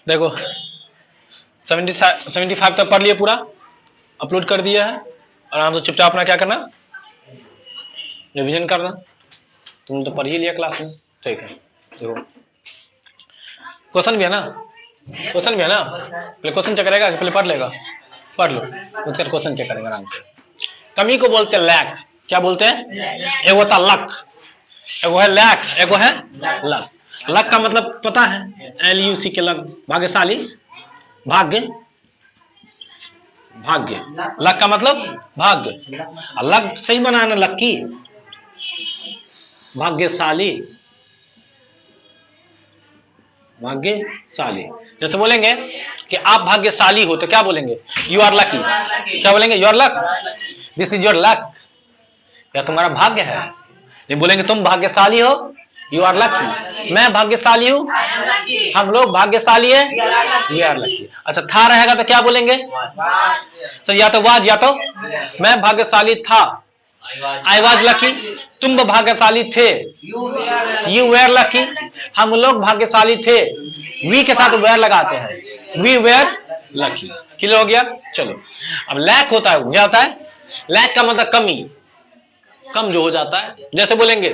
देखो 75 तक पढ़ लिए पूरा, अपलोड कर दिया है। आराम से चुपचाप अपना क्या करना, रिवीजन करना। तुम तो पढ़ ही लिया क्लास में, ठीक है। देखो क्वेश्चन भी है ना, क्वेश्चन भी है ना, पहले क्वेश्चन चेक करेगा, पहले पढ़ लेगा, पढ़ लो उसका क्वेश्चन चेक करेगा आराम से। कमी को बोलते हैं लैक, क्या बोलते हैं? एक होता लक, एक है लैक, एक है लक। लक का मतलब पता है, LUC के लक, भाग्यशाली, भाग्य, भाग्य। लक का मतलब भाग्य, लक सही बनाना, लक्की, भाग्यशाली, भाग्यशाली। जैसे बोलेंगे कि आप भाग्यशाली हो तो क्या बोलेंगे? You are lucky. क्या बोलेंगे? You are luck, this is your luck, या तुम्हारा भाग्य है। ये बोलेंगे तुम भाग्यशाली हो, यू आर लकी। मैं भाग्यशाली हूँ, हम लोग भाग्यशाली है, वी आर लकी। अच्छा था रहेगा तो क्या बोलेंगे? सर या तो वाज या तो मैं भाग्यशाली था, आई वाज लकी। तुम भाग्यशाली थे, यू वेर लकी। हम लोग भाग्यशाली थे, वी के साथ वेर लगाते हैं, वी वेर लकी। क्लियर हो गया? चलो अब लैक होता है, क्या होता है? लैक का मतलब कमी, कम जो हो जाता है। जैसे बोलेंगे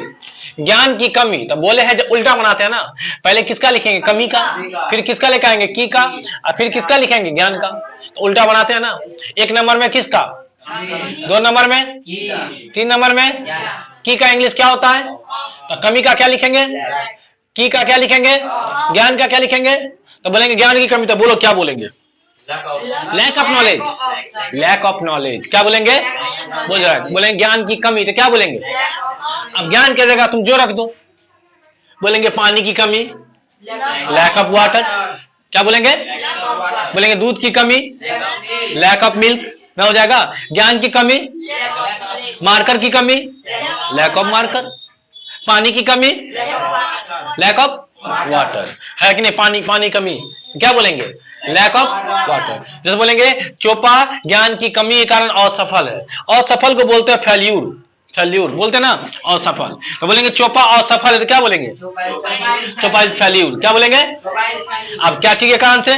ज्ञान की कमी, तो बोले हैं जब उल्टा बनाते हैं ना, पहले किसका लिखेंगे? कमी का, फिर किसका लिखाएंगे? की का, और फिर किसका लिखेंगे? ज्ञान का। तो उल्टा बनाते हैं ना। एक नंबर में किसका, 2 नंबर में, 3 नंबर में की का इंग्लिश क्या होता है? तो कमी का क्या लिखेंगे? की का क्या लिखेंगे? ज्ञान का क्या लिखेंगे? तो बोलेंगे ज्ञान की कमी, तो बोलो क्या बोलेंगे? Lack of knowledge, lack of knowledge. क्या बोलेंगे? बोल रहा है, बोलेंगे ज्ञान की कमी, तो क्या बोलेंगे? अब ज्ञान की जगह तुम जो रख दो, बोलेंगे पानी की कमी, लैक ऑफ वाटर। क्या बोलेंगे? बोलेंगे दूध की कमी, लैक ऑफ मिल्क, ना हो जाएगा। ज्ञान की कमी, मार्कर की कमी, लैक ऑफ मार्कर। पानी की कमी, लैक ऑफ वाटर, है कि नहीं? पानी, पानी कमी, क्या बोलेंगे? Lack of water. जैसे बोलेंगे चोपा ज्ञान की कमी के कारण असफल है, असफल को बोलते हैं फेल्यूर, फेल्यूर बोलते हैं ना, असफल। तो बोलेंगे चोपा असफल है, तो क्या बोलेंगे? चोपा इज फेल्यूर। क्या बोलेंगे? अब क्या चीज के कारण से?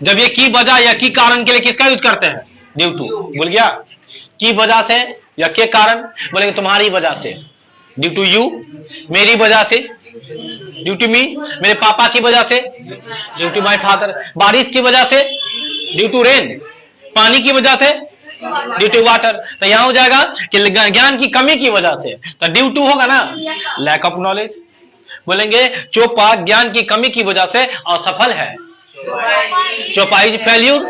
जब ये की वजह या की कारण के लिए किसका यूज करते हैं? Due to. भूल गया? की वजह से या के कारण, बोलेंगे तुम्हारी वजह से, ड्यू टू यू। मेरी वजह से, ड्यू टू मी। मेरे पापा की वजह से, ड्यू टू माय फादर। बारिश की वजह से, ड्यू टू रेन। पानी की वजह से, ड्यू टू वाटर। तो यहां हो जाएगा कि ज्ञान की कमी की वजह से, तो ड्यू टू होगा ना, लैक ऑफ नॉलेज। बोलेंगे चोपा ज्ञान की कमी की वजह से असफल है, चोपा is failure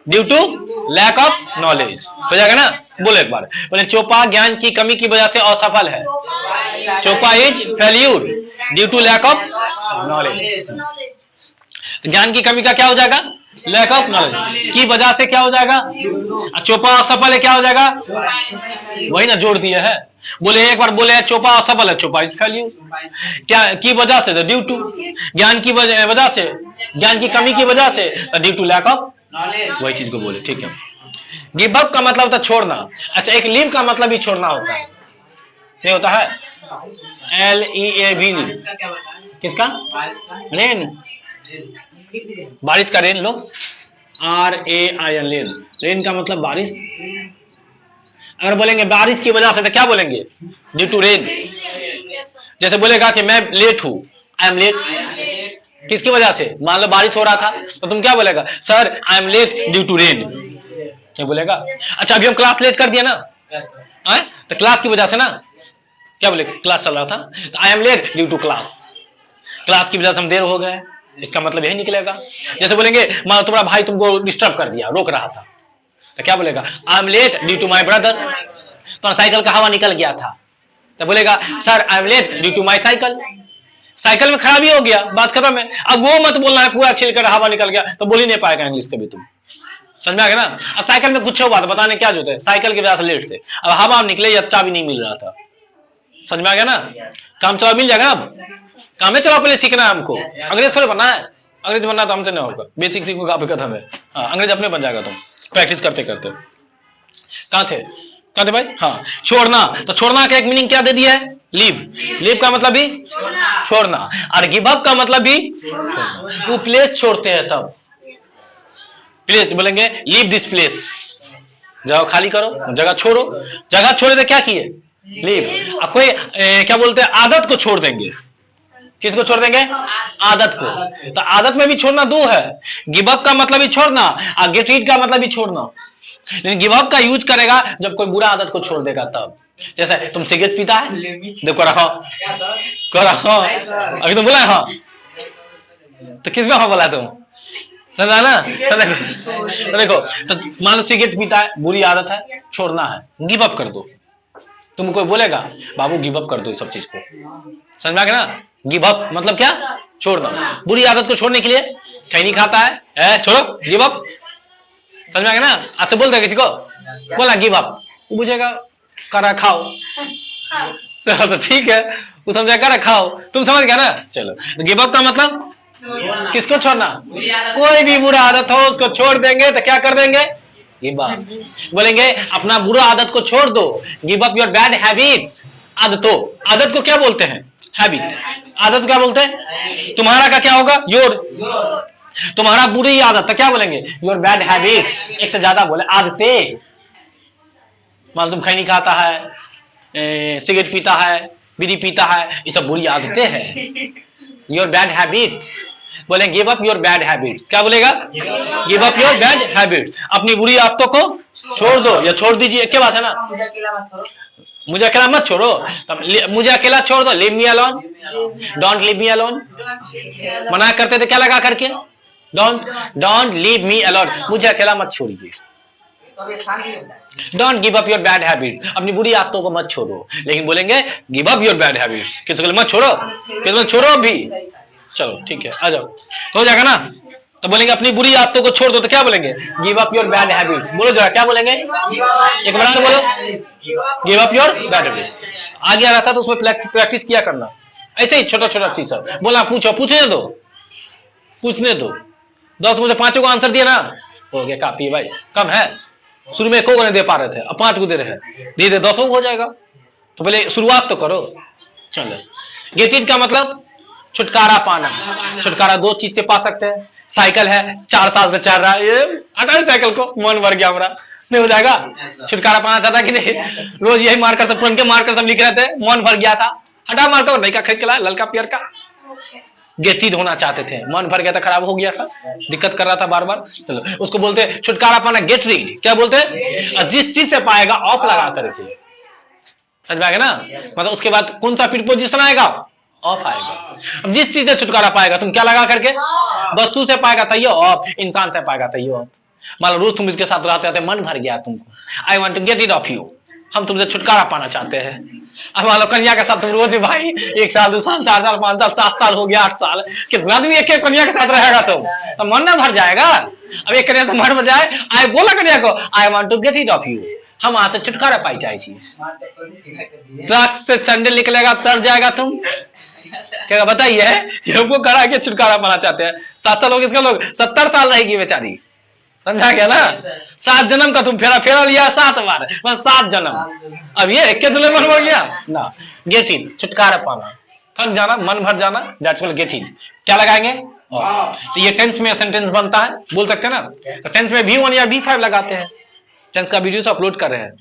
due to lack of knowledge. हो जाएगा ना? बोलो एक बार, बोले चोपा ज्ञान की कमी की वजह से असफल है, चोपा is failure due to lack of knowledge. ज्ञान की कमी का क्या हो जाएगा? Lack of knowledge. की वजह से क्या हो जाएगा? चोपा असफल है, क्या हो जाएगा? वही ना, जोड़ दिया है। बोले एक बार बोले चोपा असफल है, चोपा इज फेल्यूर। क्या की वजह से? तो ड्यू टू। ज्ञान की वजह से, ज्ञान की कमी की वजह से, तो ड्यू टू लैक ऑफ, वही चीज को बोले। ठीक है। गिव अप का मतलब होता है छोड़ना। अच्छा, एक लीव का मतलब भी छोड़ना होता है, नहीं होता है? LEAV, किसका? रेन, बारिश का रेन। लो RAIN, रेन, रेन का मतलब बारिश। अगर बोलेंगे बारिश की वजह से, तो क्या बोलेंगे? Due to rain. जैसे बोलेगा कि मैं लेट हूं, आई एम लेट, किसकी वजह से? मान लो बारिश हो रहा था, तो तुम क्या बोलेगा? Sir I am late due to rain, क्या बोलेगा? अच्छा अभी हम क्लास लेट कर दिया ना, तो क्लास की वजह से ना, क्या बोले? क्लास चल रहा था, तो I am late due to class, class की वजह से हम देर हो गए, इसका मतलब यही निकलेगा। जैसे बोलेंगे मान लो तुम्हारा भाई तुमको डिस्टर्ब कर दिया, रोक रहा था, तो क्या बोलेगा? I am late due to my brother, तो साइकिल का हवा निकल गया था, तो बोलेगा sir I am late due to my cycle, cycle में खराबी हो गया, बात खत्म है। अब वो मत बोलना है पूरा छिलकर हवा निकल गया, तो बोल ही नहीं पाएगा इंग्लिश कभी तुम, समझ में आ गया ना? अब साइकिल में कुछ बात बताने क्या जरूरत है, साइकिल की वजह से लेट से, अब हवा निकले या चाबी नहीं मिल रहा था, समझ में आ गया ना? काम चलाओ मिल जाएगा ना। अब काम चलाओ, पहले सीखना है हमको, अंग्रेज थोड़े बनना है, अंग्रेज बनना तो हमसे नहीं होगा, बेसिक सीखो काफी खत्म है। हाँ, अंग्रेज अपने बन जाएगा तुम प्रैक्टिस करते करते। कहाँ थे भाई? हाँ, छोड़ना। तो छोड़ना का एक मीनिंग क्या दे दिया है? लीव। लीव का मतलब भी छोड़ना, और गिव अप का मतलब भी छोड़ना। वो प्लेस छोड़ते हैं तब, प्लेस बोलेंगे लीव दिस प्लेस, जगह खाली करो, जगह छोड़ो। जगह छोड़े तो क्या किए, लीव। अब कोई क्या बोलते हैं, आदत को छोड़ देंगे। किसको छोड़ देंगे, आदत को। तो आदत में भी छोड़ना दो है, गिव अप का मतलब भी छोड़ना और गेट रीड का मतलब भी छोड़ना। लेकिन गिव अप का यूज करेगा जब कोई बुरा आदत को छोड़ देगा तब। जैसे तुम सिगरेट पीता है, देखो रहा अभी तुम बोला हाँ, तो किस में हाँ बोला तुम, समझा ना। तो देखो, तो मान लो सिगरेट पीता है, बुरी आदत है, छोड़ना है, गिव अप कर दो। तुम कोई बोलेगा बाबू गिव अप कर दो इस सब चीज को, समझ में आ गया ना। गिव अप मतलब क्या, छोड़ना। बुरी आदत को छोड़ने के लिए खैनी खाता है, छोड़ो गिव अप, समझ में आ गया ना। अच्छा बोल दे किसी को, बोला गिव अप, वो पूछेगा करा खाओ, तो ठीक है, वो समझा करा खाओ, तुम समझ गया ना। चलो, तो गिव अप का मतलब किसको छोड़ना, कोई भी बुरा आदत हो उसको छोड़ देंगे तो क्या कर देंगे, गिव अप। बोलेंगे अपना बुरा आदत को छोड़ दो, give up your bad habits. आदतों, आदत को क्या बोलते हैं, हैबिट। आदत क्या बोलते हैं, तुम्हारा का क्या होगा, योर। तुम्हारा बुरी आदत तो क्या बोलेंगे, योर बैड हैबिट्स। एक से ज्यादा बोले आदतें। मान तुम खैनी खाता है, सिगरेट पीता है, बीड़ी पीता है, ये सब बुरी आदतें हैं, योर बैड हैबिट्स। बोले give up your bad habits. क्या बोलेगा, give up your bad habits. अपनी बुरी आदतों को छोड़ दो या छोड़ दीजिए, क्या बात है ना। मुझे अकेला मत छोड़ो, मुझे अकेला छोड़ दो, leave me alone, don't leave me alone. मना करते थे क्या लगा करके, डोंट लीव मी अलोन, मुझे अकेला मत छोड़िए। Don't give up your bad habit, अपनी बुरी आदतों को मत छोड़ो। लेकिन बोलेंगे give up your bad habits, किसी को मत छोड़ो, किसी को छोड़ो भी। चलो ठीक है, आ जाओ, तो हो जाएगा ना। तो बोलेंगे अपनी बुरी आदतों को छोड़ दो, तो क्या बोलेंगे, give up your bad habits. बोलो जरा क्या बोलेंगे, एक बार बोलो, give up your bad habits. आ गया रहता तो उसमें प्रैक्टिस किया करना, ऐसे ही छोटा छोटा चीज सब बोला। पूछो, पूछने दो, पूछने दो। 10 में से 5 को आंसर दिया ना, हो गया काफी है भाई। कम है, शुरू में 1 को नहीं दे पा रहे थे, अब 5 को दे रहे हैं, धीरे 10 को हो जाएगा। तो पहले शुरुआत तो करो। चलो, गेट इट का मतलब छुटकारा पाना। छुटकारा 2 चीज से पा सकते हैं। साइकिल है, 4 साल से चल रहा है, ये हटा साइकिल को, मन भर गया हमारा, नहीं हो जाएगा। छुटकारा पाना चाहता कि नहीं, रोज यही मार्कर सब पुराने मार्कर सब लिख रहे थे, मन भर गया था, हटा मार्कर, नहीं का खरीद के लाया, ललका पियर का। गेट इट होना चाहते थे, मन भर गया था, खराब हो गया था, दिक्कत कर रहा था बार बार। चलो, उसको बोलते हैं छुटकारा पाना, गेट रीड। क्या बोलते हैं, जिस चीज से पाएगा ऑफ लगा करके, समझ में आ गया ना। मतलब उसके बाद कौन सा प्रीपोजिशन आएगा, ऑफ आएगा। अब जिस चीज से छुटकारा पाएगा तुम क्या लगा करके, वस्तु से पाएगा तैयो ऑफ, इंसान से पाएगा तैयो ऑफ। मान लो रोज तुम इसके साथ रहते मन भर गया तुमको, I want to get it of you, हम तुमसे छुटकारा पाना चाहते हैं। अब मान लो कन्या के साथ तुम रोज भाई 1 साल 2 साल 4 साल 5 साल 7 साल हो गया 8 साल, कितना दिन एक कन्या के साथ रहेगा तुम, तो मन ना भर जाएगा। अब एक कन्या तो मन भर जाए, आई बोला कन्या को I want to get it of you, हम वहां से छुटकारा पाई चाहिए। ट्रक से सैंडल निकलेगा तर जाएगा तुम, क्या बताइए, हमको करा के छुटकारा पाना चाहते हैं। 7 साल हो गए, इसका लोग 70 साल रहेगी बेचारी, समझा क्या ना। 7 जन्म का तुम फेरा लिया 7 बार, 7 जन्म। अब ये एक के मन हो गया ना। गेट इन, छुटकारा पाना, थक जाना, मन भर जाना, दैट्स कॉल्ड गेट इन। क्या लगाएंगे, तो ये टेंस में सेंटेंस बनता है, बोल सकते हैं ना। तो टेंस में V1 या V5 लगाते हैं। टेंस का वीडियो अपलोड कर रहे हैं,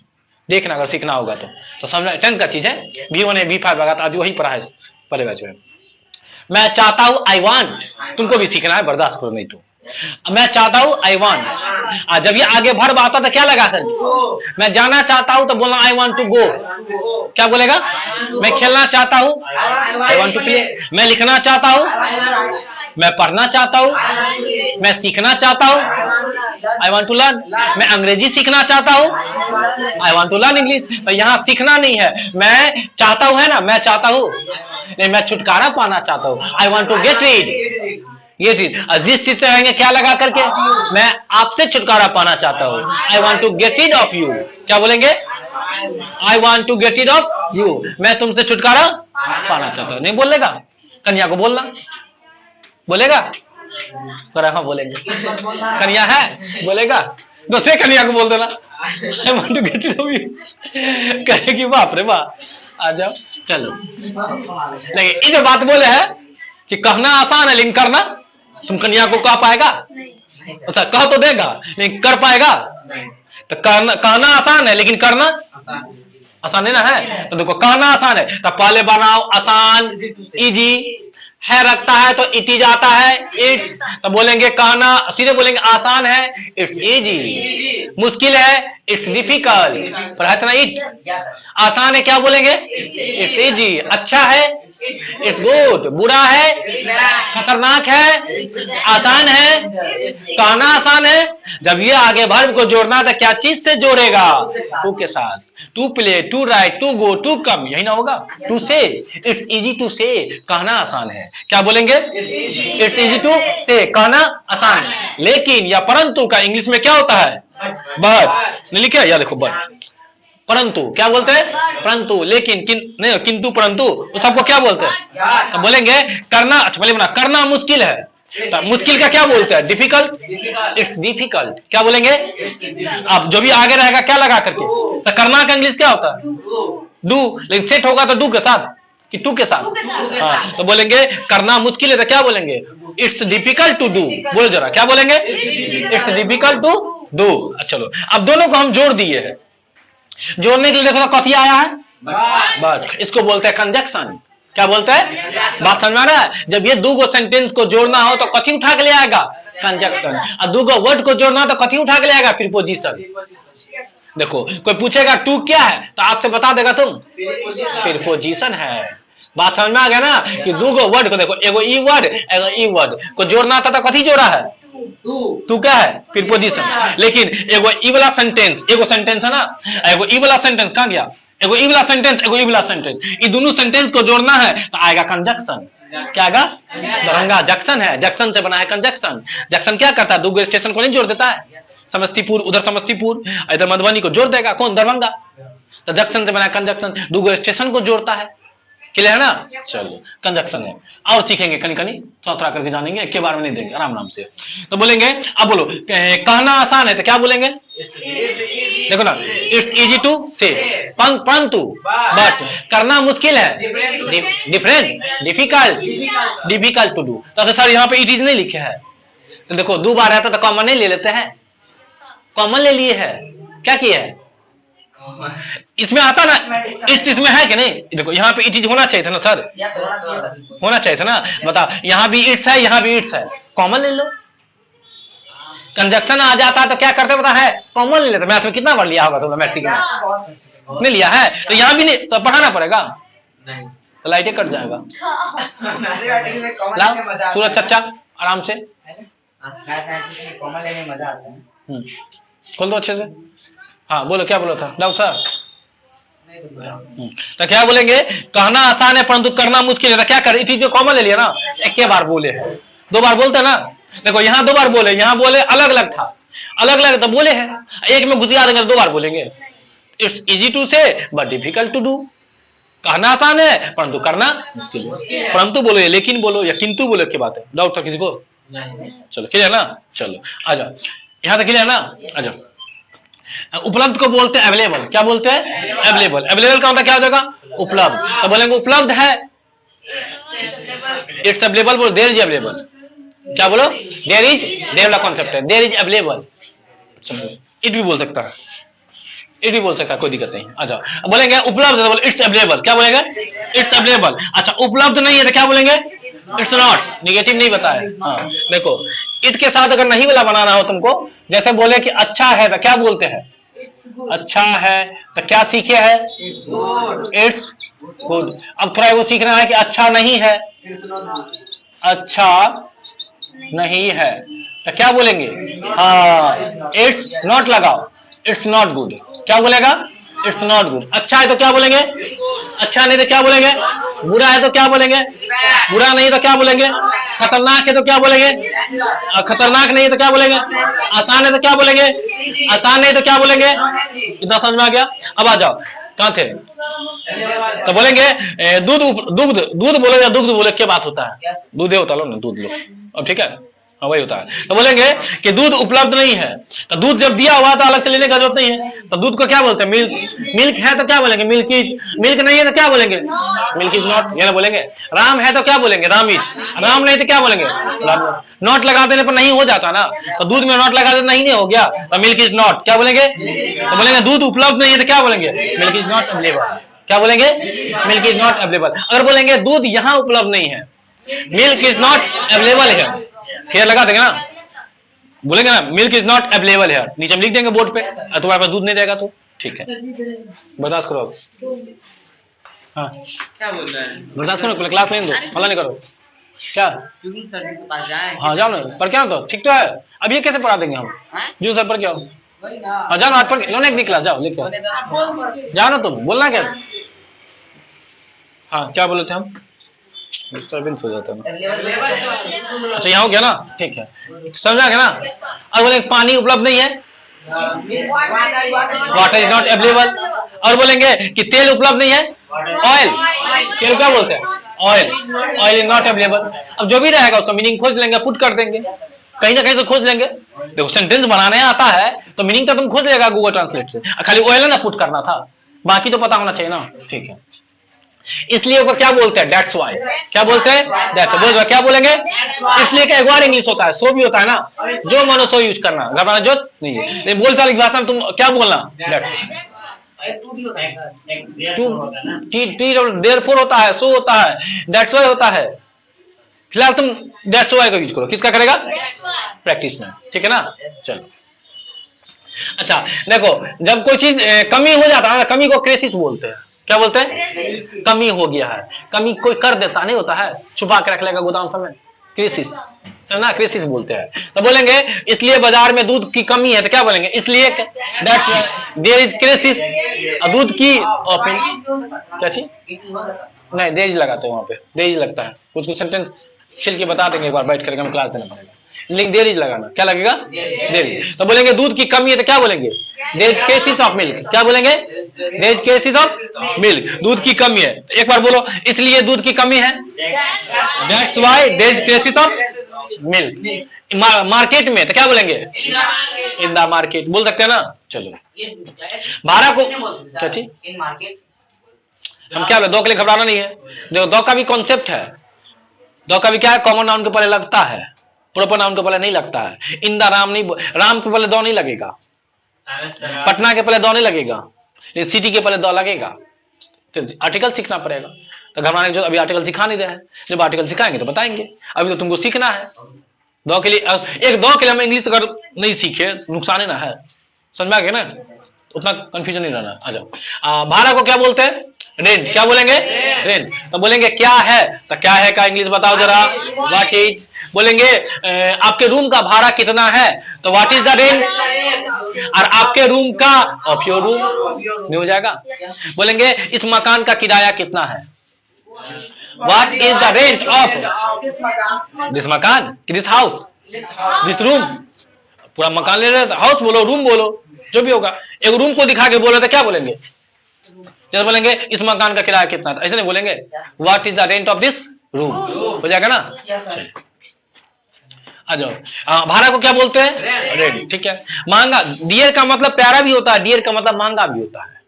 देखना अगर सीखना होगा तो समझ। टेंस का चीज है, V1 या V5 लगाता, आज वही पढ़ा है पहले बैच में। मैं चाहता हूं, आई वांट, तुमको भी सीखना है, बर्दाश्त करो नहीं तो। मैं चाहता हूं, आई वांट। जब ये आगे भर आता तो क्या लगा कर, मैं जाना चाहता हूं तो बोलना आई वांट टू गो। क्या बोलेगा, मैं खेलना चाहता हूं, आई वांट टू प्ले। मैं लिखना चाहता हूं, मैं पढ़ना चाहता हूं, मैं सीखना चाहता हूं, आई वांट टू लर्न। मैं अंग्रेजी सीखना चाहता हूं, I want to learn English. तो यहाँ सीखना नहीं है, मैं चाहता हूं है ना, मैं चाहता हूं नहीं, मैं छुटकारा पाना चाहता हूं, I want to get rid. ये चीज जिस चीज से आएंगे क्या लगा करके, मैं आपसे छुटकारा पाना चाहता हूं, I want to get rid of you. क्या बोलेंगे, I want to get rid of you, मैं तुमसे छुटकारा पाना चाहता हूं। नहीं बोलेगा, कन्या को बोलना, बोलेगा, हाँ बोलेंगे, कन्या है बोलेगा, दूसरे कन्या को बोल देना I want to get rid of you, कहेगी बाप रे बाप, आ जाओ चलो। नहीं, ये जो बात बोले है कि कहना आसान है लेकिन करना, तुम कन्या को कह पाएगा? अच्छा कह तो देगा लेकिन कर पाएगा? तो कहना आसान है लेकिन करना आसान नहीं ना है। तो देखो कहना आसान है तो पहले बनाओ आसान, इजी है रखता है तो इट इज आता है इट्स। तो बोलेंगे कहना, सीधे बोलेंगे आसान है इट्स इजी, मुश्किल है इट्स डिफिकल्ट, पढ़ा था ना इट। आसान है क्या बोलेंगे? It's easy. अच्छा है इट्स गुड, बुरा है खतरनाक है, आसान है। कहना आसान है, जब ये आगे वर्ब को जोड़ना तो क्या चीज से जोड़ेगा? टू के साथ। To play, to write, to go, to come, यही ना होगा? टू से, इट्स इजी टू से, कहना आसान है। क्या बोलेंगे? इट्स इजी टू से, कहना आसान है। लेकिन या परंतु का इंग्लिश में क्या होता है? बट। नहीं लिखा? या देखो बट, परंतु क्या बोलते हैं? परंतु, लेकिन, नहीं किंतु परंतु, तो सबको क्या बोलते हैं? तो बोलेंगे करना, अच्छा पहले बना, करना मुश्किल है तो मुश्किल का क्या बोलते हैं? Difficult, it's difficult. क्या बोलेंगे? अब जो भी आगे रहेगा क्या लगा करके, तो करना का इंग्लिश क्या होता है? डू। लेकिन सेट होगा तो डू के साथ कि टू के साथ? हाँ, तो बोलेंगे करना मुश्किल है तो क्या बोलेंगे? It's difficult to do. बोलो जरा, क्या बोलेंगे? It's difficult to do. चलो अब दोनों को हम जोड़ दिए हैं। जोड़ने के लिए देखो कथी आया है? बट। इसको बोलते हैं कंजक्शन। क्या बोलते हैं? बात समझ में आ रहा है? जब ये दो गो सेंटेंस को जोड़ना हो तो कथी उठा के ले आएगा? कंजक्शन। और दो गो वर्ड को जोड़ना हो तो कथी उठा के ले आएगा? प्रीपोजिशन। देखो कोई पूछेगा टू क्या है तो आपसे बता देगा तुम प्रीपोजिशन है। बात समझ में आ गया ना? कि दो गो वर्ड को देखो, एगो ई वर्ड एगो ई वर्ड को जोड़ना था तो कथी जोड़ा है? टू क्या है? प्रीपोजिशन। लेकिन एगो ई वाला सेंटेंस, एगो सेंटेंस है ना, एगो ई वाला सेंटेंस कहां गया? एगो ई वाला सेंटेंस एगो ई वाला सेंटेंस, ये दोनों सेंटेंस को जोड़ना है तो आएगा कंजक्शन। क्या आएगा? दरभंगा जंक्शन है, जंक्शन से बना है कंजक्शन। जंक्शन क्या करता है? दो स्टेशन को नहीं जोड़ देता है? समस्तीपुर उधर समस्तीपुर, इधर मधुबनी को जोड़ देगा कौन? दरभंगा। तो जंक्शन से बना है कंजक्शन, दो स्टेशन को जोड़ता है। क्लियर है ना? चलो कंजक्शन है, और सीखेंगे कनी कनी, थोड़ा थोड़ा करके जानेंगे, एक के बार में नहीं देंगे, आराम आराम से। तो बोलेंगे, अब बोलो कहना आसान है तो क्या बोलेंगे? देखो ना, इट्स इजी टू से, परंतु, बट। करना मुश्किल है, डिफरेंट, डिफिकल्ट टू डू। तो सर यहाँ पे इट इज नहीं लिखे है, तो देखो दो बार रहता तो कॉमन नहीं ले लेते हैं? कॉमन ले लिए है, क्या किया है? इसमें आता ना इट्स, इसमें है कि नहीं? देखो यहाँ पे इट इज होना चाहिए था ना सर, होना चाहिए था ना। बताओ यहाँ भी इट्स है, यहाँ भी इट्स है, कॉमन ले लो। कंजक्शन आ जाता तो क्या करते पता है? कॉमन ले लेते। मैथ में कितना बार लिया होगा तुमने? मैट्रिक में नहीं लिया है तो यहाँ भी नहीं, तो पढ़ाना पड़ेगा, तो लाइटें कट जाएगा। लाओ सूरज चचा आराम से खोल दो अच्छे से। हाँ बोलो, क्या बोला था? लाओ था। तो क्या बोलेंगे? कहना आसान है परंतु करना मुश्किल है तो क्या करे? इट इज जो कॉमन ले लिया ना, एक के बार बोले है, दो बार बोलते ना। देखो यहाँ दो बार बोले, यहाँ बोले अलग अलग था, अलग अलग तो बोले हैं, एक में घुसिया देंगे दो बार बोलेंगे। इट्स इजी टू से बट डिफिकल्ट टू डू। कहना आसान है परंतु करना मुश्किल है। परंतु बोलो, लेकिन बोलो, या किंतु बोलो, क्या बात है? डाउट था किसी को? चलो क्लियर ना? चलो आ जाओ, यहाँ तक क्लियर ना? आ जाओ। उपलब्ध को बोलते हैं अवेलेबल। क्या बोलते हैं? अवेलेबल। अवेलेबल का मतलब क्या हो जाएगा? उपलब्ध। तो बोलेंगे उपलब्ध है, इट्स अवेलेबल। बोलो देयर इज अवेलेबल। क्या बोलो? देयर इज, देयर वाला कॉन्सेप्ट है, देयर इज अवेलेबल। इट भी बोल सकता है, इट भी बोल सकता है, कोई दिक्कत नहीं। अच्छा बोलेंगे उपलब्ध है तो बोलो इट्स अवेलेबल। क्या बोलेंगे? It's available. अच्छा उपलब्ध नहीं है तो क्या बोलेंगे? It's not. निगेटिव नहीं बताया। हाँ देखो, इट के साथ अगर नहीं वाला बनाना हो तुमको, जैसे बोले कि अच्छा है तो क्या बोलते हैं? अच्छा है तो क्या सीखे है? It's good. अब थोड़ा वो सीखना है कि अच्छा नहीं है, अच्छा नहीं है तो क्या बोलेंगे? हाँ इट्स नॉट लगाओ, इट्स नॉट गुड। क्या बोलेगा? It's not good. अच्छा है तो क्या बोलेंगे? अच्छा नहीं तो क्या बोलेंगे? बुरा है तो क्या बोलेंगे? बुरा नहीं तो क्या बोलेंगे? खतरनाक है तो क्या बोलेंगे? खतरनाक नहीं है तो क्या बोलेंगे? आसान है तो क्या बोलेंगे? आसान नहीं तो क्या बोलेंगे? इतना समझ में आ गया? अब आ जाओ, कहाँ थे? तो बोलेंगे दूध, दूध, दूध बोलो या दुग्ध बोले, क्या बात होता है? दूध होता लो ना, दूध लो। अब ठीक है, हाँ वही होता है। तो बोलेंगे कि दूध उपलब्ध नहीं है, तो दूध जब दिया हुआ तो अलग से लेने का जरूरत नहीं है, तो दूध को क्या बोलते हैं? मिल्क। मिल्क है तो क्या बोलेंगे? Milk is. मिल्क नहीं है तो क्या बोलेंगे? मिल्क इज नॉट, ये ना बोलेंगे। राम है तो क्या बोलेंगे? राम इज। राम नहीं तो क्या बोलेंगे? राम। नॉट लगा देने पर नहीं हो जाता ना, तो दूध में नॉट लगा देना नहीं हो गया, तो मिल्क इज नॉट, क्या बोलेंगे? तो बोलेंगे दूध उपलब्ध नहीं है तो क्या बोलेंगे? Milk is not available. क्या बोलेंगे? Milk is not available. अगर बोलेंगे दूध यहाँ उपलब्ध नहीं है, मिल्क इज नॉट अवेलेबल है, फिर लगा देंगे ना, बोलेंगे ना मिल्क इज नॉट अवेलेबल है, नीचे हम लिख देंगे बोर्ड पे, तुम्हारे पास दूध नहीं रहेगा तो ठीक है, बर्दाश्त करो अब। हाँ क्या बोल रहे हैं? बर्दाश्त करो, क्लास लेने दो, हल्ला नहीं करो। क्या? जुगनू सर के पास जाए। हाँ जाओ ना, पर क्या तो ठीक तो है, अब ये कैसे पढ़ा देंगे हम? जो सर पर क्या हो? हाँ जाओ ना, आज पर लो ना एक क्लास, जाओ लेके जाओ ना, तुम बोलना क्या? हाँ क्या बोले थे हम? डिस्टर्बेंस हो जाता है ना। अच्छा यहाँ हो गया ना, ठीक है, समझा गया ना। अब बोलेंगे पानी उपलब्ध नहीं है, वाटर इज नॉट अवेलेबल। और बोलेंगे कि तेल उपलब्ध नहीं है, ऑयल। तेल क्या बोलते हैं? Oil. Oil is not available. अब जो भी रहेगा उसका मीनिंग खोज लेंगे, पुट कर देंगे, कहीं ना कहीं तो खोज लेंगे। देखो सेंटेंस बनाने आता है तो मीनिंग तो तुम खोज लेगा गूगल ट्रांसलेट से, खाली ऑयल ना पुट करना था, बाकी तो पता होना चाहिए ना, ठीक है। इसलिए वो क्या बोलते हैं? That's why. क्या बोलते हैं? That's why. क्या बोलेंगे? इसलिए का एक बार इंग्लिश होता है, सो भी होता है ना, जो मनो सो यूज करना, घबराना जो नहीं है। बोलचाल की भाषा में तुम क्या बोलना? दैट्स देयरफॉर होता है, सो होता है, दैट्स व्हाई होता है। फिलहाल तुम दैट्स व्हाई का यूज करो, किसका करेगा? प्रैक्टिस में, ठीक है ना। चलो अच्छा देखो, जब कोई चीज कमी हो जाता है ना, कमी को क्रेसिस बोलते हैं। क्या बोलते हैं? कमी हो गया है, कमी कोई कर देता नहीं होता है, छुपा के रख लेगा गोदाम समय, क्रेसिस ना, क्रेसिस बोलते हैं। तो बोलेंगे इसलिए बाजार में दूध की कमी है, तो क्या बोलेंगे? इसलिए देयर इज क्रेसिस। दूध की क्या चीज नहीं, देज लगाते हैं वहां पे, देज लगता है, कुछ कुछ सेंटेंस छिल के बता देंगे, एक बार बैठ करके हमें क्लास देना पड़ेगा, लेकिन देर इज लगाना, क्या लगेगा? There is. तो बोलेंगे दूध की कमी है तो क्या बोलेंगे? There is cases of milk. क्या बोलेंगे? There is cases of milk, दूध की कमी है। एक बार बोलो, इसलिए दूध की कमी है, that's why there is cases of milk. Market में तो क्या बोलेंगे? इन द मार्केट बोल सकते हैं ना। चलो भाड़ा को क्या चीज, हम क्या दो के लिए घबराना नहीं है। देखो दो का भी कॉन्सेप्ट है, दो का भी क्या है? कॉमन नाउन के पहले लगता है, प्रॉपर नाउन के पहले नहीं लगता है। इन द राम नहीं, राम के पहले दो नहीं लगेगा, पटना के पहले दो नहीं लगेगा, सिटी के पहले दो लगेगा। तो आर्टिकल सीखना पड़ेगा। तो घबराने की, जो अभी आर्टिकल सिखा नहीं रहे हैं, जब आर्टिकल सिखाएंगे तो बताएंगे, अभी तो तुमको सीखना है। दो के लिए, एक दो के लिए हम इंग्लिश अगर नहीं सीखे नुकसान ही ना है, समझ में आ गया ना, उतना कंफ्यूजन नहीं रहना। आ जाओ, भाड़ा को क्या बोलते हैं? रेंट। क्या बोलेंगे? रेंट। तो बोलेंगे क्या है, तो क्या है का इंग्लिश बताओ जरा, व्हाट इज। बोलेंगे आपके रूम का भाड़ा कितना है, तो व्हाट इज द रेंट। और आपके रूम का, ऑफ योर रूम नहीं हो जाएगा। बोलेंगे इस मकान का किराया कितना है, what is the rent of this मकान, दिस हाउस, दिस रूम। पूरा मकान ले रहे, हाउस बोलो, रूम बोलो, जो भी होगा। एक रूम को दिखा के बोल रहे थे, क्या बोलेंगे? जैसे बोलेंगे इस मकान का किराया कितना था, ऐसे नहीं बोलेंगे, what is the rent of this room, हो जाएगा ना। आ जाओ, भाड़ा को क्या बोलते हैं? रेंट, ठीक है। महंगा, डियर का मतलब प्यारा भी होता है, डियर का मतलब महंगा भी होता है।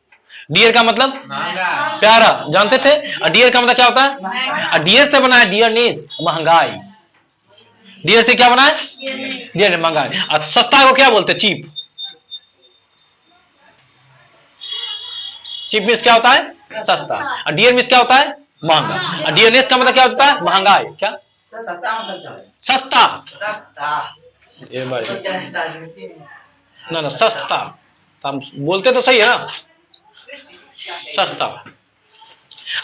डियर का मतलब प्यारा, जानते थे? और डियर का मतलब क्या होता है? और डियर से बना है डियरनेस, महंगाई। डियर से क्या बना है? डियर, महंगाई। और सस्ता को क्या बोलते हैं? चीप। चीप मीन्स क्या होता है? सस्ता। और डियर मीन्स क्या होता है? महंगा। और डियरनेस का मतलब क्या होता है? महंगाई। क्या? सस्ता। ये भाई ना ना, सस्ता हम बोलते तो सही है ना, सस्ता।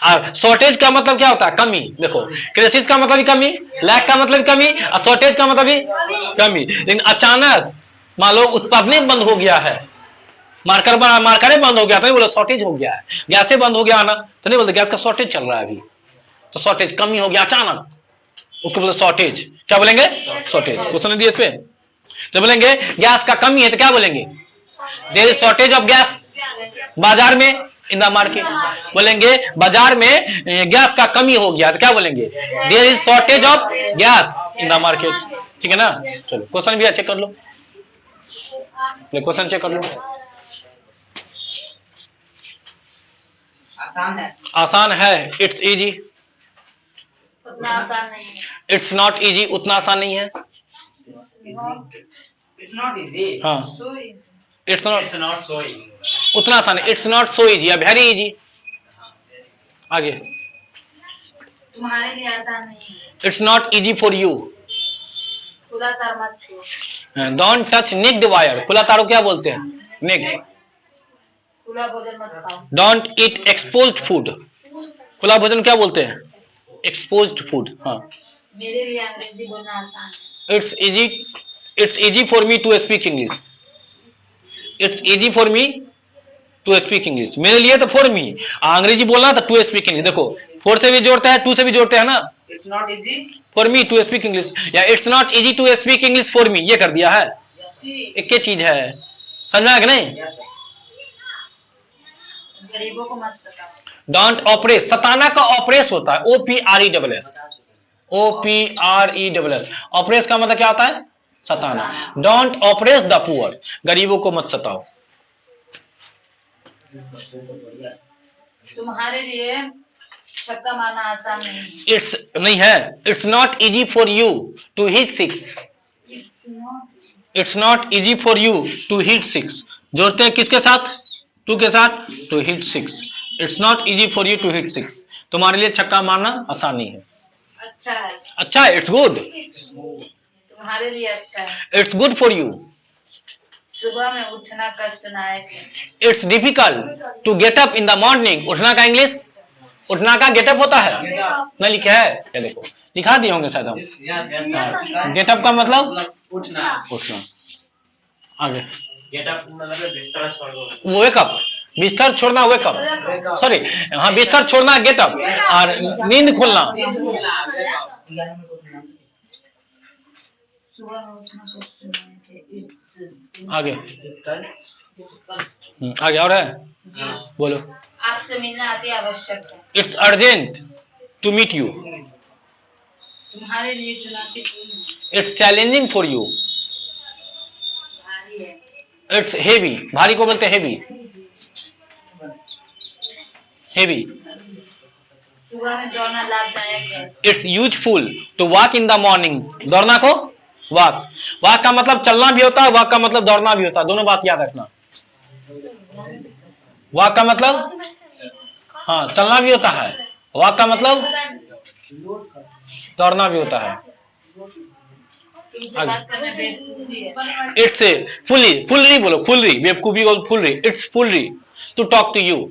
और शॉर्टेज का मतलब क्या होता है? कमी। देखो क्राइसिस का मतलब भी कमी, लैक का मतलब भी कमी, और शॉर्टेज का मतलब भी कमी। लेकिन अचानक मान लो उत्पादन बंद हो गया है, मार्कर बंद हो गया, तो नहीं बोलो शॉर्टेज हो गया है। गैस बंद हो गया ना, तो नहीं बोलते गैस का शॉर्टेज चल रहा है अभी, तो शॉर्टेज, कमी हो गया अचानक, उसको बोलते शॉर्टेज। क्या बोलेंगे? शॉर्टेज। क्वेश्चन दिए इस पे, तो बोलेंगे गैस का कमी है तो क्या बोलेंगे? There is shortage of gas बाजार में, इन द मार्केट। बोलेंगे बाजार में गैस का कमी हो गया तो क्या बोलेंगे? There is shortage of gas in the market. ठीक है ना। चलो क्वेश्चन भी चेक कर लो, क्वेश्चन चेक कर लो। आसान है। आसान है, इट्स इजी। उतना आसान नहीं है। इट्स नॉट इजी, उतना आसान नहीं है। It's not easy. हाँ, So easy. It's not, It's not so easy. उतना आसान है। इट्स नॉट सो इजी या वेरी इजी। आगे, तुम्हारे लिए आसान नहीं है। It's not easy for you. खुला तार मत छुओ। Don't touch naked wire. खुला तारों क्या बोलते हैं? निक्ड। खुला भोजन मत खाओ। Don't eat exposed food. खुला भोजन क्या बोलते हैं? Exposed food. हाँ, मेरे लिए अंग्रेजी बोलना आसान है। It's easy for me to speak English. It's easy for me to speak English. मेरे लिए तो फॉर मी, अंग्रेजी बोलना तो टू स्पीक इंग्लिश। देखो, फोर से भी जोड़ता है, टू से भी जोड़ते हैं ना। It's not easy. For me to speak English या it's not easy to speak English for me, ये कर दिया है। जी, एक ही चीज है, समझा कि नहीं? Yes. गरीबों को मत सताओ। Don't oppress. सताना का ऑपरेस होता है OPRESS। OPRESS। ऑपरेस का मतलब क्या होता है? सताना। Don't oppress the poor. गरीबों को मत सताओ। तुम्हारे लिए छक्का मारना आसान नहीं है। इट्स नहीं है। It's not easy for you to hit six. It's not- it's not easy for you to hit six. जोड़ते हैं किसके साथ? टू के साथ, to hit six. It's not easy for you to hit six. तुम्हारे लिए छक्का मारना आसान नहीं है। अच्छा है। अच्छा है, इट्स गुड। तुम्हारे लिए अच्छा है। It's good for you. सुबह में उठना कष्टदायक है। It's difficult to get up in the morning. उठना का इंग्लिश, उठना का गेटअप होता है। नहीं लिखा है, ये देखो लिखा दिए होंगे शायद हम। Yes, yes. गेटअप का मतलब उठना। उठना। आगे, Get up मतलब बिस्तर छोड़ दो। वो वेकअप, बिस्तर छोड़ना वेकअप, सॉरी हाँ, बिस्तर छोड़ना गेटअप, और नींद खुलना। सुबह में उठना कष्टदायक है। It's- आगे, आगे और है, बोलो। आपसे मिलना अति आवश्यक है। It's urgent to meet you. तुम्हारे लिए चुनौतीपूर्ण है। It's challenging for you. भारी है। It's heavy. भारी को बोलते हैं हेवी। हेवी। सुबह में दौड़ना लाभदायक है। It's useful to walk in the morning. दौड़ना को वॉक, वॉक का मतलब चलना भी होता है, वॉक का मतलब दौड़ना भी होता है। दोनों बात याद रखना। वॉक का मतलब हाँ चलना भी होता है, वॉक का मतलब दौड़ना भी होता है। तुमसे बात करना बेवकूफी है। इट्स फुल्ली, फुल्ली बोलो, फुल्ली, बेवकूफी को fully. It's fully to talk to you.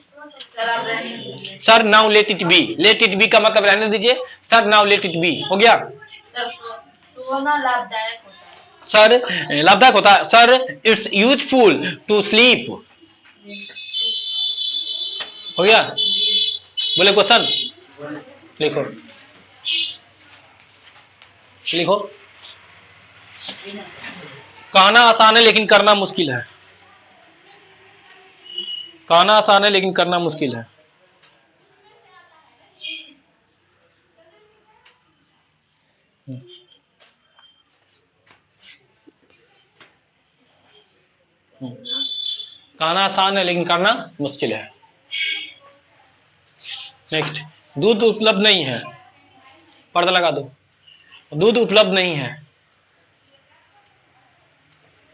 Sir आप रहने दीजिए। Sir now let it be. Let it be का मतलब रहने दीजिए। Sir now let it be हो गया। सर सोना लाभदायक होता है। सर लाभदायक होता है। Sir it's useful to sleep हो गया। बोले क्वेश्चन लिखो, लिखो। कहना आसान है लेकिन करना मुश्किल है। कहना आसान है लेकिन करना मुश्किल है। कहना आसान है लेकिन करना मुश्किल है। नेक्स्ट, दूध उपलब्ध नहीं है। पर्दा लगा दो। दूध उपलब्ध नहीं है।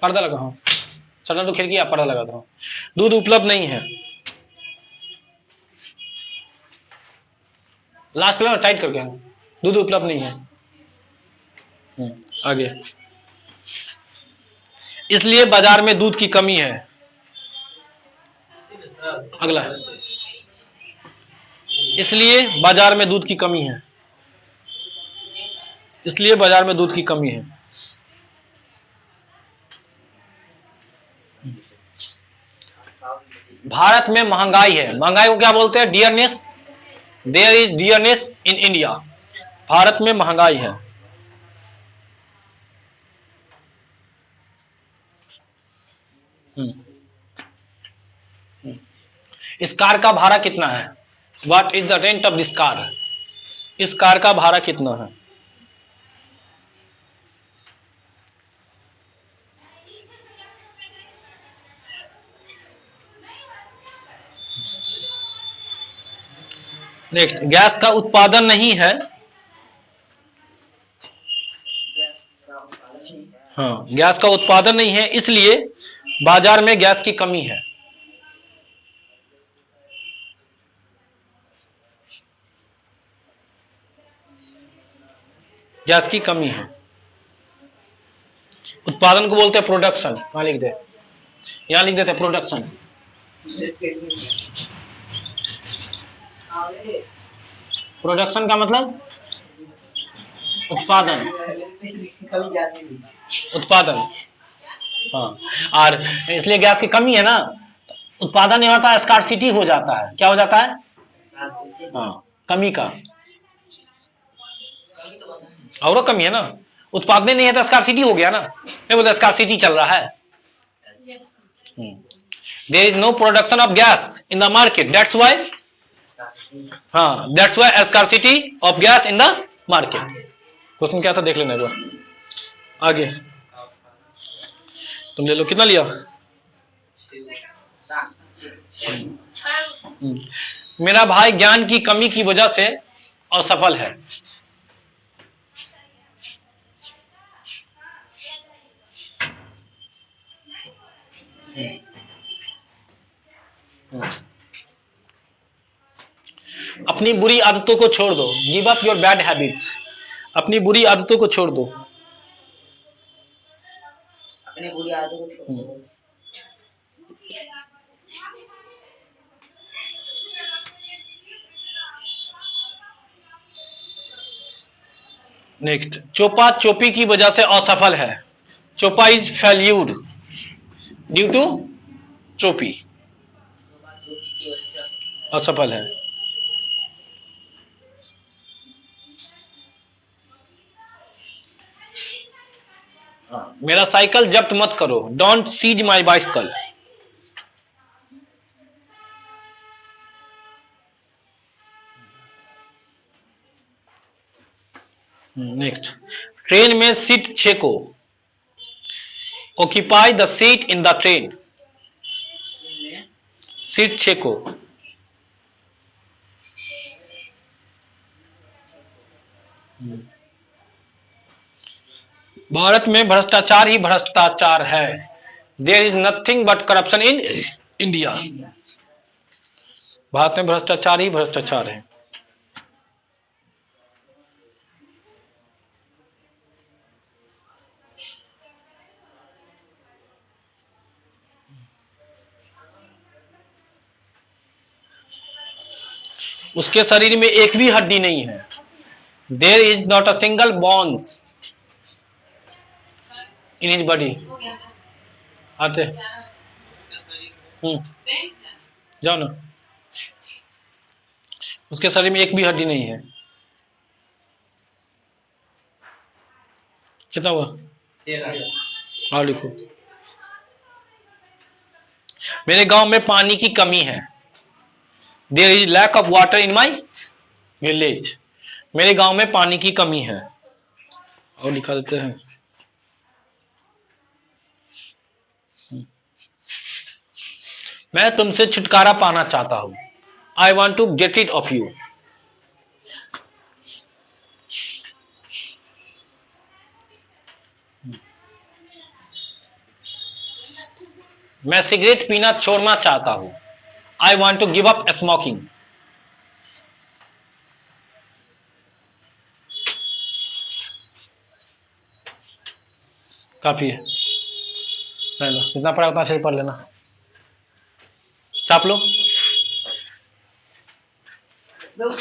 पर्दा लगाओ, शटर तो खिड़की, आप पर्दा लगा दो। दूध उपलब्ध नहीं है। लास्ट पे टाइट करके, दूध उपलब्ध नहीं है। आगे, इसलिए बाजार में दूध की कमी है। अगला, इसलिए बाजार में दूध की कमी है। इसलिए बाजार में दूध की कमी है। भारत में महंगाई है। महंगाई को क्या बोलते हैं? Dearness. There is dearness in India. Bharat में महंगाई है। इस कार का भाड़ा कितना है? What is the rent of this car? इस कार का भाड़ा कितना है? नेक्स्ट, गैस का उत्पादन नहीं है। हाँ, गैस का उत्पादन नहीं है, इसलिए बाजार में गैस की कमी है। गैस की कमी है। उत्पादन को बोलते हैं प्रोडक्शन। कहां लिख दे, यहां लिख देते प्रोडक्शन। प्रोडक्शन का मतलब उत्पादन। उत्पादन, हाँ। और इसलिए गैस की कमी है ना, उत्पादन नहीं होता, स्कार्सिटी हो जाता है। क्या हो जाता है? हाँ, कमी का। और कमी है ना, उत्पादन नहीं है तो स्कार्सिटी हो गया ना। नहीं बोलते स्कार्सिटी चल रहा है। There is no production of gas in the market, that's why, हाँ, that's why scarcity of gas in the market. Question क्या था देख लेना एक बार। आगे तुम ले लो, कितना लिया? मेरा भाई ज्ञान की कमी की वजह से असफल है। अपनी बुरी आदतों को छोड़ दो, give up your bad habits. अपनी बुरी आदतों को छोड़ दो। अपनी बुरी आदतों को छोड़ दो। नेक्स्ट, चोपा चोपी की वजह से असफल है। चोपा इज फेल्यूर ड्यू टू चोपी, असफल है। मेरा साइकिल जब्त मत करो, don't seize my bicycle. Next, train में सीट छेको, occupy the seat in the train. Seat छेको, भारत में भ्रष्टाचार ही भ्रष्टाचार है। There is nothing but corruption in India. Bharat में भ्रष्टाचार ही भ्रष्टाचार है। उसके शरीर में एक भी हड्डी नहीं है। There is not a single bones in his body. आते जाओ ना, उसके शरीर में एक भी हड्डी नहीं है। कितना हुआ? और लिखो, मेरे गांव में पानी की कमी है। There is lack of water in my village. मेरे गांव में पानी की कमी है। और लिखा देते हैं, मैं तुमसे छुटकारा पाना चाहता हूं। I want to get it of you. मैं सिगरेट पीना छोड़ना चाहता हूं। I want to give up smoking. काफी है, जितना पढ़ा उतना अच्छे से पढ़ लेना। चाप लो।